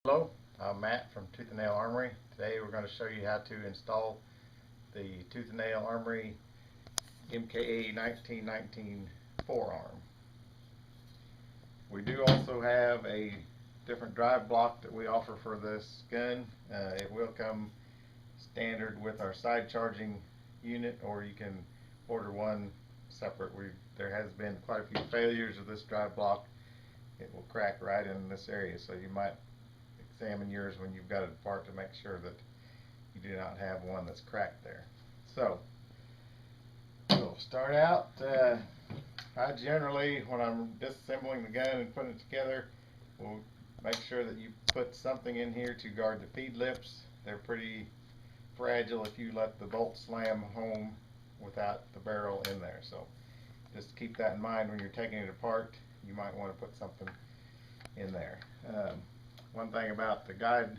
Hello, I'm Matt from Tooth and Nail Armory. Today we're going to show you how to install the Tooth and Nail Armory MKA 1919 forearm. We do also have a different drive block that we offer for this gun. It will come standard with our side charging unit, or you can order one separate. There has been quite a few failures of this drive block. It will crack right in this area, so you might examine yours when you've got it apart to make sure that you do not have one that's cracked there. So we'll start out. I generally, when I'm disassembling the gun and putting it together, will make sure that you put something in here to guard the feed lips. They're pretty fragile if you let the bolt slam home without the barrel in there. So just keep that in mind when you're taking it apart. You might want to put something in there. One thing about the guide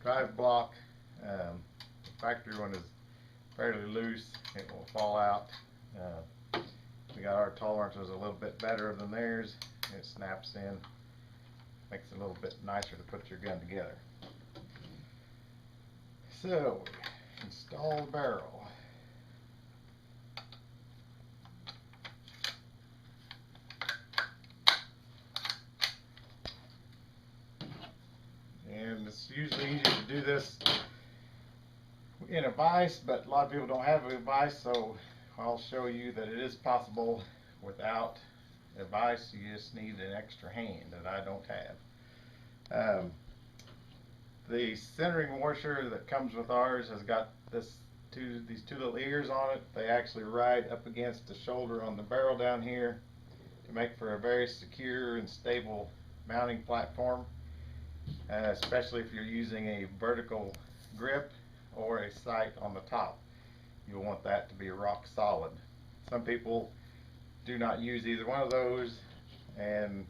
drive block, the factory one is fairly loose. It will fall out. We got our tolerances a little bit better than theirs. It snaps in, makes it a little bit nicer to put your gun together. So, install the barrel. And it's usually easier to do this in a vise, but a lot of people don't have a vise, so I'll show you that it is possible without a vise. You just need an extra hand that I don't have. The centering washer that comes with ours has got these two little ears on it. They actually ride up against the shoulder on the barrel down here to make for a very secure and stable mounting platform. Especially if you're using a vertical grip or a sight on the top, you'll want that to be rock solid. Some people do not use either one of those, and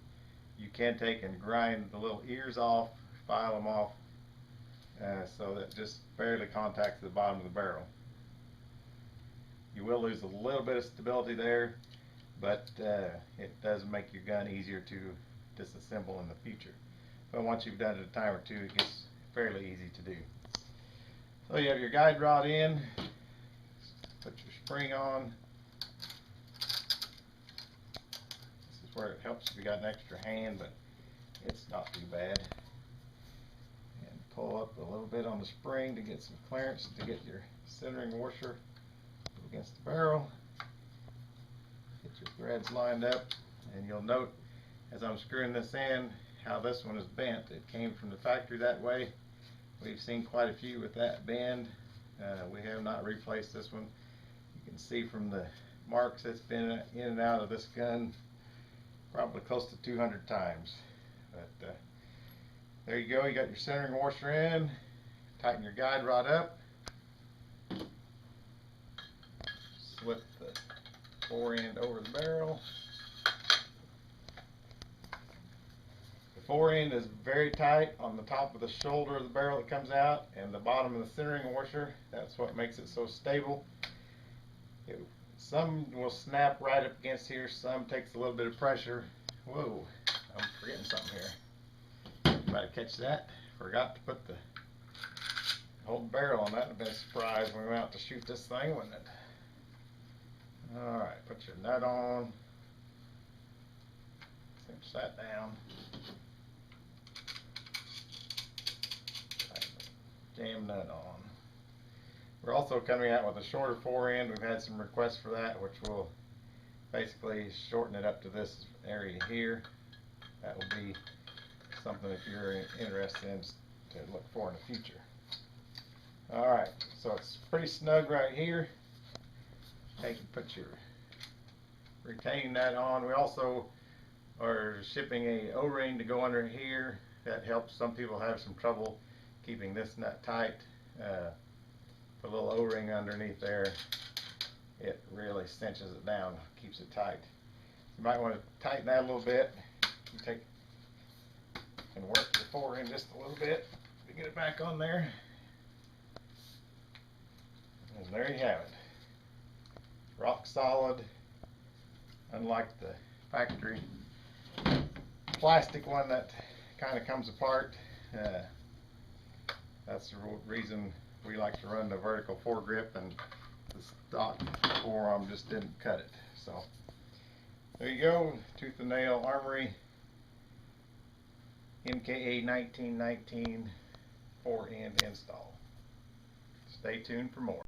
you can take and grind the little ears off, file them off, so that just barely contacts the bottom of the barrel. You will lose a little bit of stability there, but it does make your gun easier to disassemble in the future. But once you've done it a time or two, it gets fairly easy to do. So you have your guide rod in, put your spring on. This is where it helps if you got an extra hand, but it's not too bad. And pull up a little bit on the spring to get some clearance to get your centering washer against the barrel. Get your threads lined up, and you'll note as I'm screwing this in how this one is bent. It came from the factory that way. We've seen quite a few with that bend. We have not replaced this one. You can see from the marks it's been in and out of this gun probably close to 200 times. But there you go. You got your centering washer in. Tighten your guide rod up. Slip the forend over the barrel. Forend is very tight on the top of the shoulder of the barrel that comes out, and the bottom of the centering washer. That's what makes it so stable. Some will snap right up against here, some takes a little bit of pressure. Whoa, I'm forgetting something here. You might catch that. Forgot to put the whole barrel on that. It'd have been a surprise when we went out to shoot this thing, wouldn't it? Alright, put your nut on. Cinch that down. Jam nut on. We're also coming out with a shorter forend. We've had some requests for that, which will basically shorten it up to this area here. That will be something if you're interested in to look for in the future. Alright, so it's pretty snug right here. Take and put your retaining nut on. We also are shipping a O-ring to go under here. That helps. Some people have some trouble keeping this nut tight. Put a little O-ring underneath there. It really cinches it down, keeps it tight. You might want to tighten that a little bit. You take and work the forend just a little bit to get it back on there. And there you have it. Rock solid, unlike the factory plastic one that kind of comes apart. That's the reason we like to run the vertical foregrip, and the stock forearm just didn't cut it. So there you go, Tooth and Nail Armory MKA 1919 forend install. Stay tuned for more.